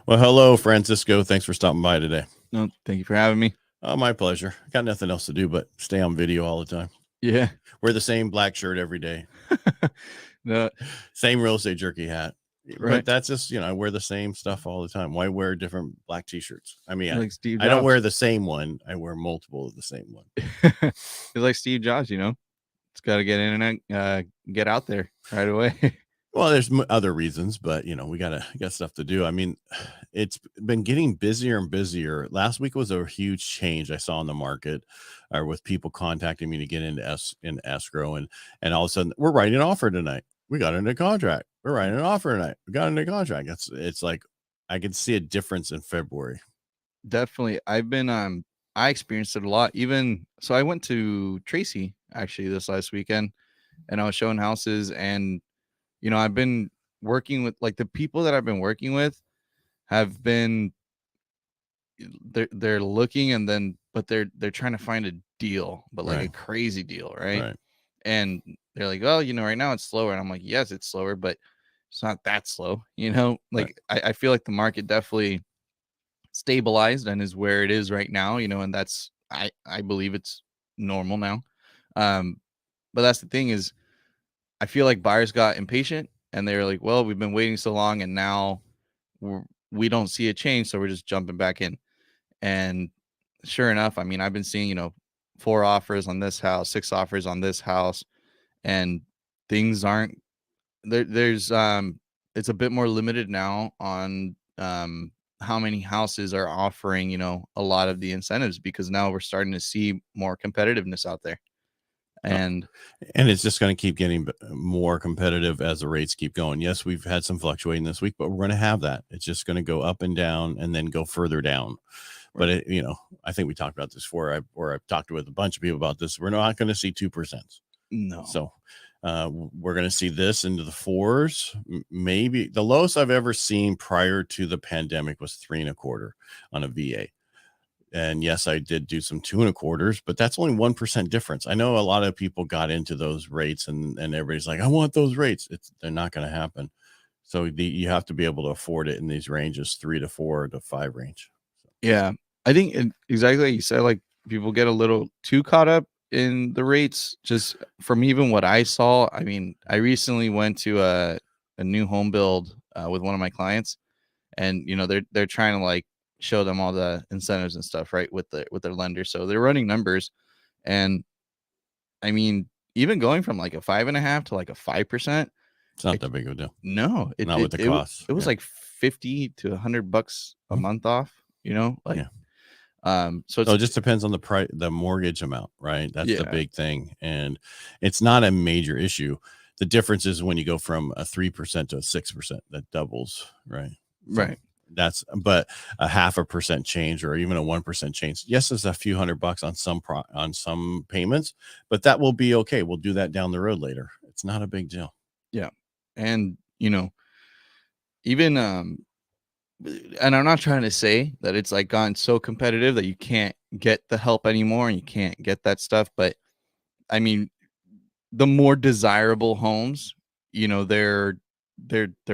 Well, hello, Francisco. Thanks for stopping by today. No, thank you for having me. Oh, my pleasure. Got nothing else to do but stay on video all the time. Yeah. Wear the same black shirt every day. No, Same Real Estate Jerky hat. right. But that's just, I wear the same stuff all the time. Why wear different black t-shirts? I mean, Like Steve I don't Jobs. wear the same one. I wear multiple of the same one. It's like Steve Jobs, It's got to get internet, get out there right away. Well, there's other reasons, but we got stuff to do. I mean, it's been getting busier and busier. Last week was a huge change I saw in the market, or with people contacting me to get into escrow, and all of a sudden we're writing an offer tonight. We got into contract. We're writing an offer tonight. We got into contract. It's like I can see a difference in February. Definitely. I experienced it a lot. So I went to Tracy actually this last weekend, and I was showing houses, and I've been working with, like, the people that I've been working with have been, they're looking, and then but they're trying to find a deal, but like a crazy deal, right? And they're like, oh, right now it's slower, and I'm like, yes, it's slower, but it's not that slow. I feel like the market definitely stabilized and is where it is right now, and that's, I believe it's normal now. But that's the thing, is I feel like buyers got impatient, and they were like, well, we've been waiting so long, and now we don't see a change, so we're just jumping back in. And sure enough, I mean, I've been seeing, 4 offers on this house, 6 offers on this house, and things aren't there. It's a bit more limited now on how many houses are offering, a lot of the incentives, because now we're starting to see more competitiveness out there. And it's just going to keep getting more competitive as the rates keep going. Yes, we've had some fluctuating this week, but we're going to have that. It's just going to go up and down and then go further down. But I think we talked about this before. I've talked with a bunch of people about this. We're not going to see 2%. No. So we're going to see this into the 4s. Maybe the lowest I've ever seen prior to the pandemic was 3.25 on a VA. And yes, I did do some 2.25, but that's only 1% difference. I know a lot of people got into those rates, and everybody's like, I want those rates. They're not going to happen. So you have to be able to afford it in these ranges, 3 to 4 to 5 range. Yeah, I think exactly like you said, like, people get a little too caught up in the rates. Just from even what I saw, I mean, I recently went to a new home build with one of my clients, and they're trying to, like, show them all the incentives and stuff, right, with their lender. So they're running numbers, and I mean, even going from like a 5.5 to like a 5%, it's not that big of a deal. No, not with the costs. It was like $50 to $100 a month off. So it just depends on the price, the mortgage amount, right? That's the big thing, and it's not a major issue. The difference is when you go from a 3% to a 6%, that doubles, right? Right. But a 0.5% change, or even a 1% change. Yes, it's a few $100 on some payments, but that will be okay. We'll do that down the road later. It's not a big deal. Yeah. And, even, and I'm not trying to say that it's like gotten so competitive that you can't get the help anymore and you can't get that stuff. But I mean, the more desirable homes, they're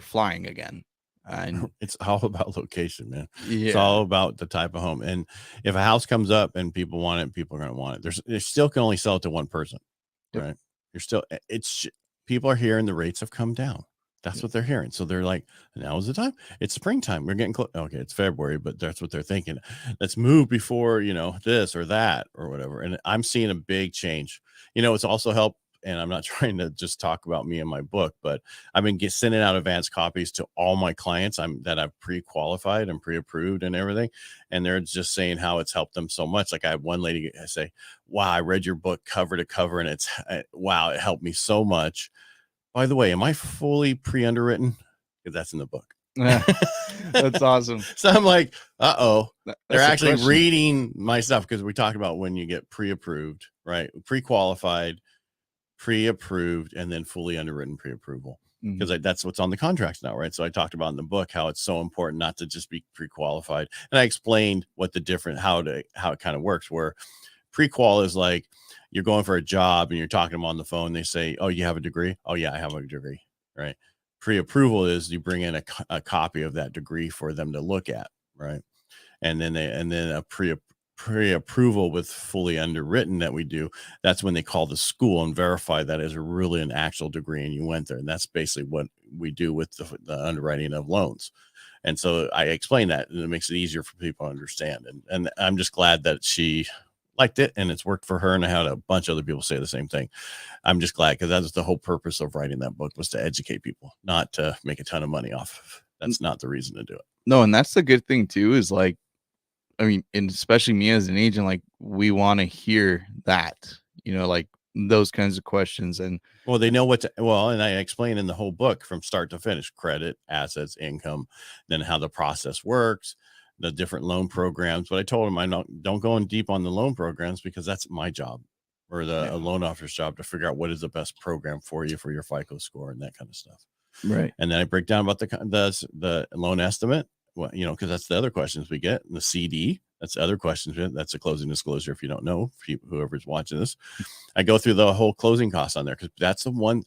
flying again. And it's all about location, man. Yeah. It's all about the type of home. And if a house comes up and people want it, people are going to want it. They still can only sell it to one person, right? People are hearing the rates have come down. That's what they're hearing. So they're like, now is the time. It's springtime. We're getting close. Okay, it's February, but that's what they're thinking. Let's move before, this or that or whatever. And I'm seeing a big change. It's also helped. And I'm not trying to just talk about me and my book, but I've been sending out advance copies to all my clients that I've pre-qualified and pre-approved and everything. And they're just saying how it's helped them so much. Like I have one lady say, wow, I read your book cover to cover, and wow, it helped me so much. By the way, am I fully pre-underwritten? Because that's in the book. That's awesome. So I'm like, they're actually reading my stuff, because we talked about when you get pre-approved, right? Pre-qualified, pre-approved, and then fully underwritten pre-approval, because that's what's on the contracts now, right? So I talked about in the book how it's so important not to just be pre-qualified, and I explained what the different how it kind of works, where pre-qual is like you're going for a job and you're talking to them on the phone, they say, oh, you have a degree? Oh yeah, I have a degree, right? pre-approval is you bring in a copy of that degree for them to look at, right? And then a pre-approval with fully underwritten that we do, that's when they call the school and verify that is really an actual degree and you went there. And that's basically what we do with the underwriting of loans. And so I explain that, and it makes it easier for people to understand. And I'm just glad that she liked it and it's worked for her. And I had a bunch of other people say the same thing. I'm just glad, because that's the whole purpose of writing that book, was to educate people, not to make a ton of money off of. That's not the reason to do it. No, and that's the good thing too, is like, I mean, and especially me as an agent, like, we want to hear that, like those kinds of questions. And well, they know what to, and I explain in the whole book from start to finish: credit, assets, income, then how the process works, the different loan programs. But I told them don't go in deep on the loan programs, because that's my job, or a loan officer's job, to figure out what is the best program for you for your FICO score and that kind of stuff. Right. And then I break down about the loan estimate. Well, because that's the other questions we get. And the CD, that's the other questions. That's a closing disclosure. If you don't know, whoever's watching this, I go through the whole closing costs on there, because that's the one.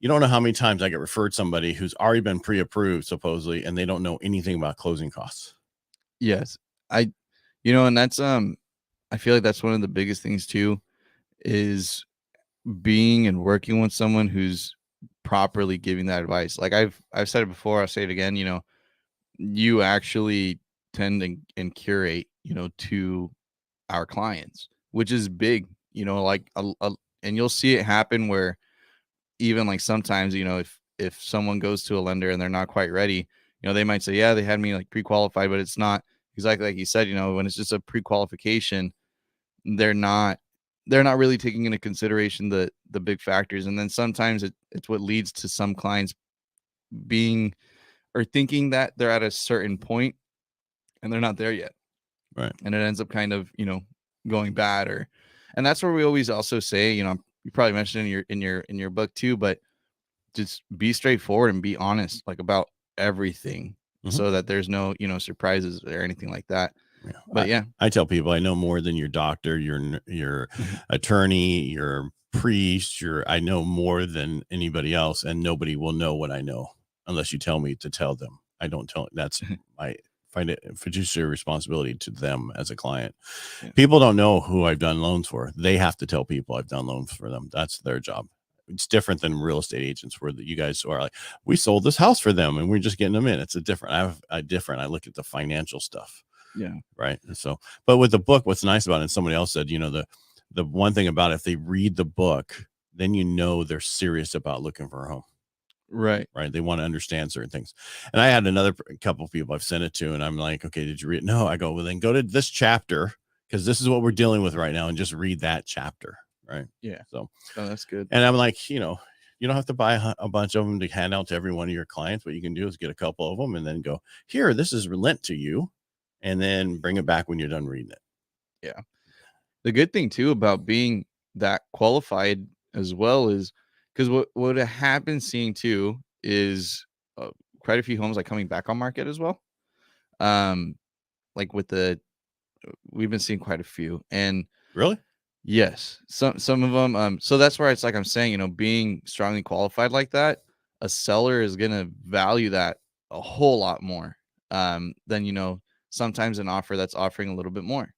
You don't know how many times I get referred somebody who's already been pre-approved supposedly, and they don't know anything about closing costs. Yes, and that's I feel like that's one of the biggest things too, is being and working with someone who's properly giving that advice. Like I've said it before, I'll say it again. You actually tend and curate, to our clients, which is big, like and you'll see it happen where even like sometimes, if someone goes to a lender and they're not quite ready, they might say, yeah, they had me like pre-qualified, but it's not exactly like you said. When it's just a pre-qualification, they're not really taking into consideration the big factors. And then sometimes it's what leads to some clients being or thinking that they're at a certain point and they're not there yet. Right. And it ends up kind of, going bad. And that's where we always also say, you probably mentioned in your book too, but just be straightforward and be honest, like, about everything, so that there's no, surprises or anything like that. Yeah. But I tell people I know more than your doctor, your attorney, your priest, I know more than anybody else, and nobody will know what I know unless you tell me to tell them. I don't tell. That's my find it fiduciary responsibility to them as a client. Yeah. People don't know who I've done loans for. They have to tell people I've done loans for them. That's their job. It's different than real estate agents, where you guys are like, we sold this house for them and we're just getting them in. It's I look at the financial stuff. Yeah. Right. And so, but with the book, what's nice about it, and somebody else said, the one thing about it, if they read the book, then they're serious about looking for a home. Right. They want to understand certain things. And I had another couple of people I've sent it to, and I'm like, okay, did you read it? No. I go, well, then go to this chapter, because this is what we're dealing with right now, and just read that chapter. Right. Yeah. So that's good. And I'm like, you don't have to buy a bunch of them to hand out to every one of your clients. What you can do is get a couple of them and then go, here, this is lent to you, and then bring it back when you're done reading it. Yeah. The good thing too about being that qualified as well is, because what I have been seeing too is quite a few homes like coming back on market as well. Like we've been seeing quite a few. And really, yes, some of them. So that's where it's like I'm saying, being strongly qualified like that, a seller is gonna value that a whole lot more than sometimes an offer that's offering a little bit more.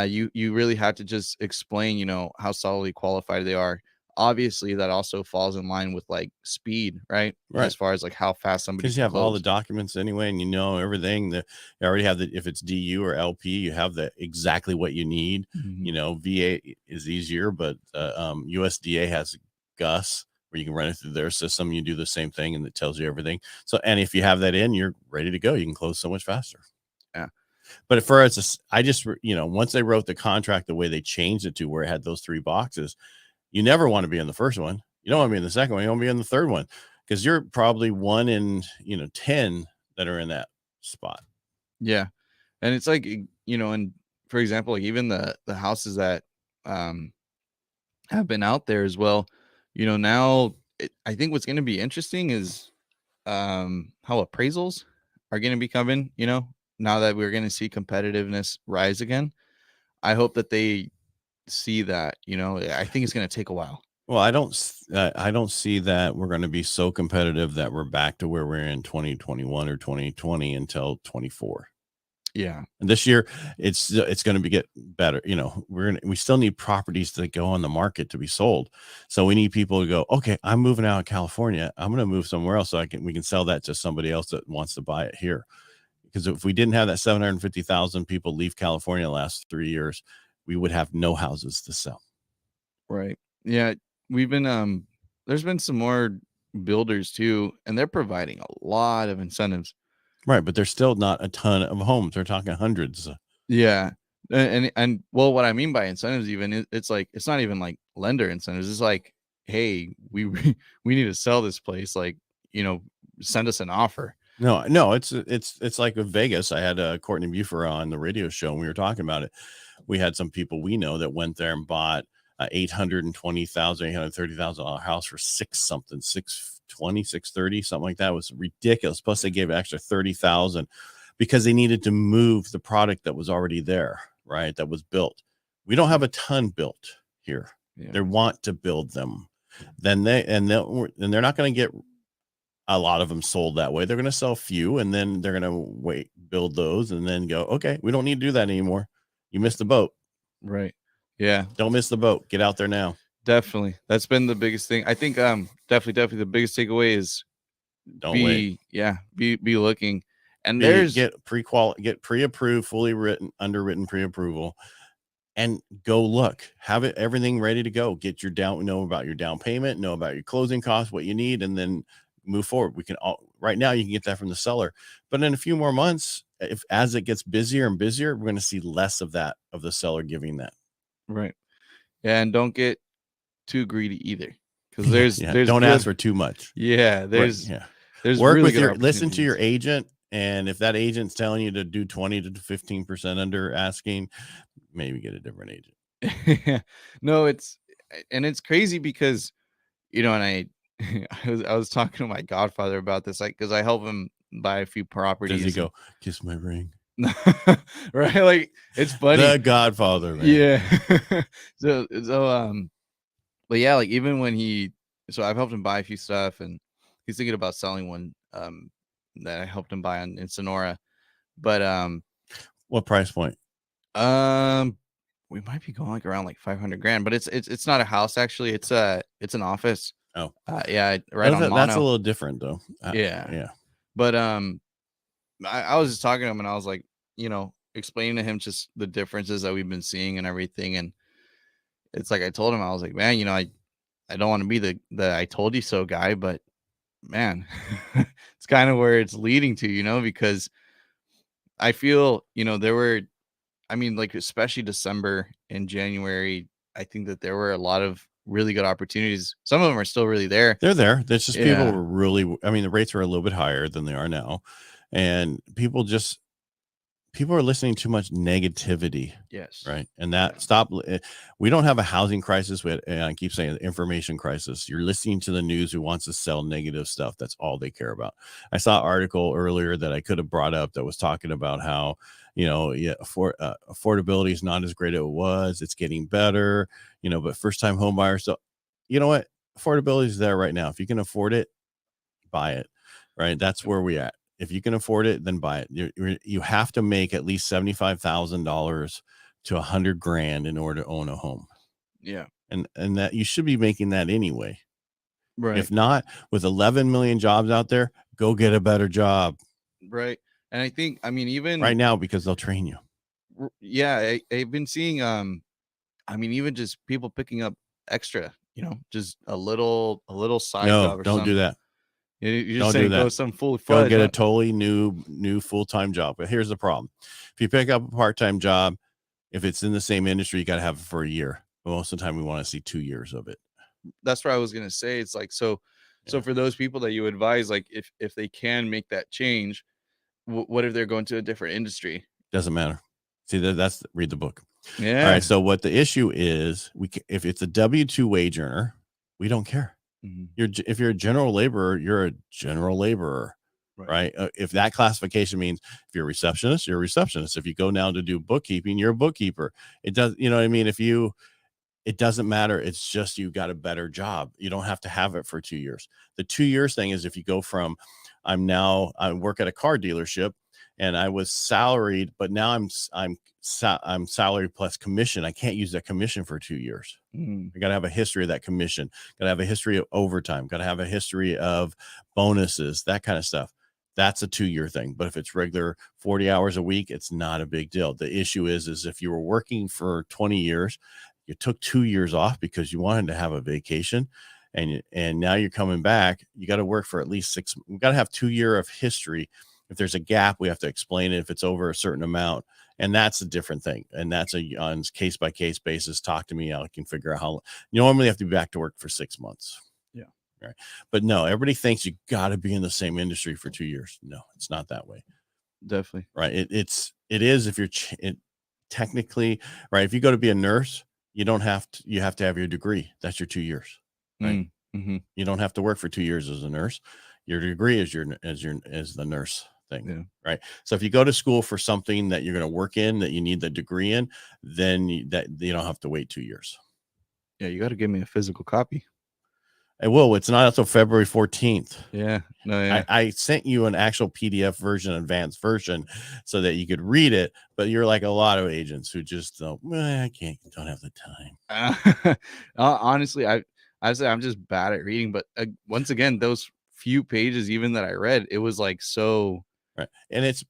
You really have to just explain, how solidly qualified they are. Obviously, that also falls in line with like speed, right? As far as like how fast somebody, because you have all the documents anyway, and everything that you already have. If it's DU or LP, you have exactly what you need. VA is easier, but USDA has GUS, where you can run it through their system. You do the same thing, and it tells you everything. So, and if you have that in, you're ready to go. You can close so much faster. Yeah. But at first, I just, once they wrote the contract, the way they changed it to where it had those 3 boxes, you never want to be in the first one. You don't want to be in the second one. You want to be in the third one, because you're probably 1 in 10 that are in that spot. Yeah. And it's like, and for example, like even the houses that have been out there as well, now I think what's going to be interesting is how appraisals are going to be coming, now that we're going to see competitiveness rise again. I hope that they see that, I think it's going to take a while. Well, I don't see that we're going to be so competitive that we're back to where we're in 2021 or 2020 until 24. Yeah. And this year it's going to get better. We still need properties that go on the market to be sold. So we need people to go, okay, I'm moving out of California. I'm going to move somewhere else so we can sell that to somebody else that wants to buy it here. Because if we didn't have that 750,000 people leave California the last 3 years, we would have no houses to sell. Right. Yeah. We've been, there's been some more builders too, and they're providing a lot of incentives. Right. But there's still not a ton of homes. They're talking hundreds. Yeah. And well, what I mean by incentives, even it's like, it's not even like lender incentives. It's like, hey, we need to sell this place. Like, send us an offer. No, it's like with Vegas. I had Courtney Buford on the radio show, and we were talking about it. We had some people we know that went there and bought $830,000 house for $620, $630, something like that. It was ridiculous. Plus, they gave an extra $30,000 because they needed to move the product that was already there, right? That was built. We don't have a ton built here. Yeah. They want to build them. Then they're not going to get a lot of them sold that way. They're going to sell a few, and then they're going to build those, and then go, okay, we don't need to do that anymore. You missed the boat. Right. Yeah. Don't miss the boat. Get out there now. Definitely. That's been the biggest thing. I think definitely the biggest takeaway is don't wait. Yeah. Be looking. And get pre-approved, fully underwritten pre-approval, and go look. Have everything ready to go. Get your know about your down payment, know about your closing costs, what you need, and then move forward. Right now you can get that from the seller, but in a few more months, as it gets busier and busier, we're going to see less of the seller giving that. Right. Yeah, and don't get too greedy either, because there's don't ask for too much. Yeah, there's work really with listen to your agent, and if that agent's telling you to do 20 to 15% under asking, maybe get a different agent. No, it's crazy because and I was talking to my godfather about this, like, because I help him buy a few properties. Does he go, kiss my ring? Right, like, it's funny. The Godfather, man. Yeah. so but yeah, like, even when so I've helped him buy a few stuff, and he's thinking about selling one that I helped him buy in Sonora. But what price point? We might be going like around like 500 grand, but it's not a house, actually. It's an office. Oh, yeah, right on Mono. That's a little different though. Yeah. But I was just talking to him, and I was like, explaining to him just the differences that we've been seeing and everything. And it's like, I told him, I was like, man, I don't want to be the I told you so guy, but man, it's kind of where it's leading to, because I feel, like, especially December and January, I think that there were a lot of really good opportunities. Some of them are still really there. They're there. That's just people were really, the rates are a little bit higher than they are now. And people are listening to too much negativity. Yes. Right. And we don't have a housing crisis. I keep saying information crisis. You're listening to the news who wants to sell negative stuff. That's all they care about. I saw an article earlier that I could have brought up that was talking about how, affordability is not as great as it was. It's getting better, but first time home buyers. So you know what? Affordability is there right now. If you can afford it, buy it. Right. That's where we at. If you can afford it, then buy it. You have to make at least $75,000 to $100,000 in order to own a home. Yeah. And that you should be making that anyway. Right. If not, with 11 million jobs out there, go get a better job. Right. And I think, even right now, because they'll train you. Yeah. I've been seeing, even just people picking up extra, just a little side job or don't something. do that. You're just saying go some full go get a totally new full-time job. But here's the problem. If you pick up a part-time job, if it's in the same industry, you got to have it for a year. But most of the time we want to see 2 years of it. That's what I was going to say. It's like, so for those people that you advise, like, if they can make that change, what if they're going to a different industry? Doesn't matter. See, that's read the book. Yeah. All right. So what the issue is, if it's a W-2 wage earner, we don't care. Mm-hmm. If you're a general laborer, you're a general laborer, right? If that classification means if you're a receptionist, you're a receptionist. If you go now to do bookkeeping, you're a bookkeeper. It does, you know what I mean? If you it doesn't matter. It's just you got a better job. You don't have to have it for 2 years. The 2 years thing is if you go from I work at a car dealership and I was salaried, but now I'm salary plus commission. I can't use that commission for 2 years. I got to have a history of that commission. Got to have a history of overtime. Got to have a history of bonuses, that kind of stuff. That's a 2-year thing. But if it's regular 40 hours a week, it's not a big deal. The issue is if you were working for 20 years, you took 2 years off because you wanted to have a vacation, and now you're coming back, you got to work for at least 6. We got to have 2 year of history. If there's a gap, we have to explain it if it's over a certain amount. And that's a different thing. And that's on case by case basis. Talk to me. I can figure out how you normally have to be back to work for 6 months. Yeah. Right. But no, everybody thinks you got to be in the same industry for 2 years. No, it's not that way. Definitely. Right. It is if you're technically right. If you go to be a nurse, you have to have your degree. That's your 2 years. Right. You don't have to work for 2 years as a nurse. Your degree is the nurse thing. Yeah. Right. So if you go to school for something that you're going to work in, that you need the degree in, then you don't have to wait 2 years. Yeah. You got to give me a physical copy. I will. It's not until February 14th. Yeah. No, yeah. I sent you an actual PDF version, advanced version, so that you could read it. But you're like a lot of agents who just don't have the time. Honestly, I say I'm just bad at reading. But once again, those few pages, even that I read, it was like so. Right. And it's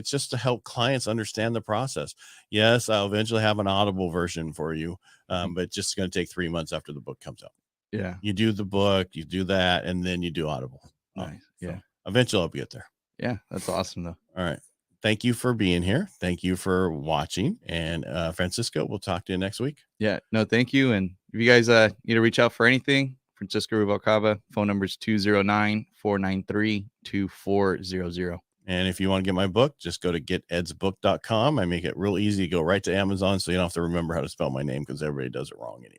just to help clients understand the process. Yes, I'll eventually have an Audible version for you, but it's just going to take 3 months after the book comes out. Yeah. You do the book, you do that, and then you do Audible. Nice. Yeah. So eventually I'll get there. Yeah. That's awesome though. All right. Thank you for being here. Thank you for watching. And Francisco, we'll talk to you next week. Yeah. No, thank you. And if you guys need to reach out for anything, Francisco Ruvalcaba, phone number is 209-493-2400. And if you want to get my book, just go to getedsbook.com. I make it real easy to go right to Amazon, so you don't have to remember how to spell my name because everybody does it wrong anyway.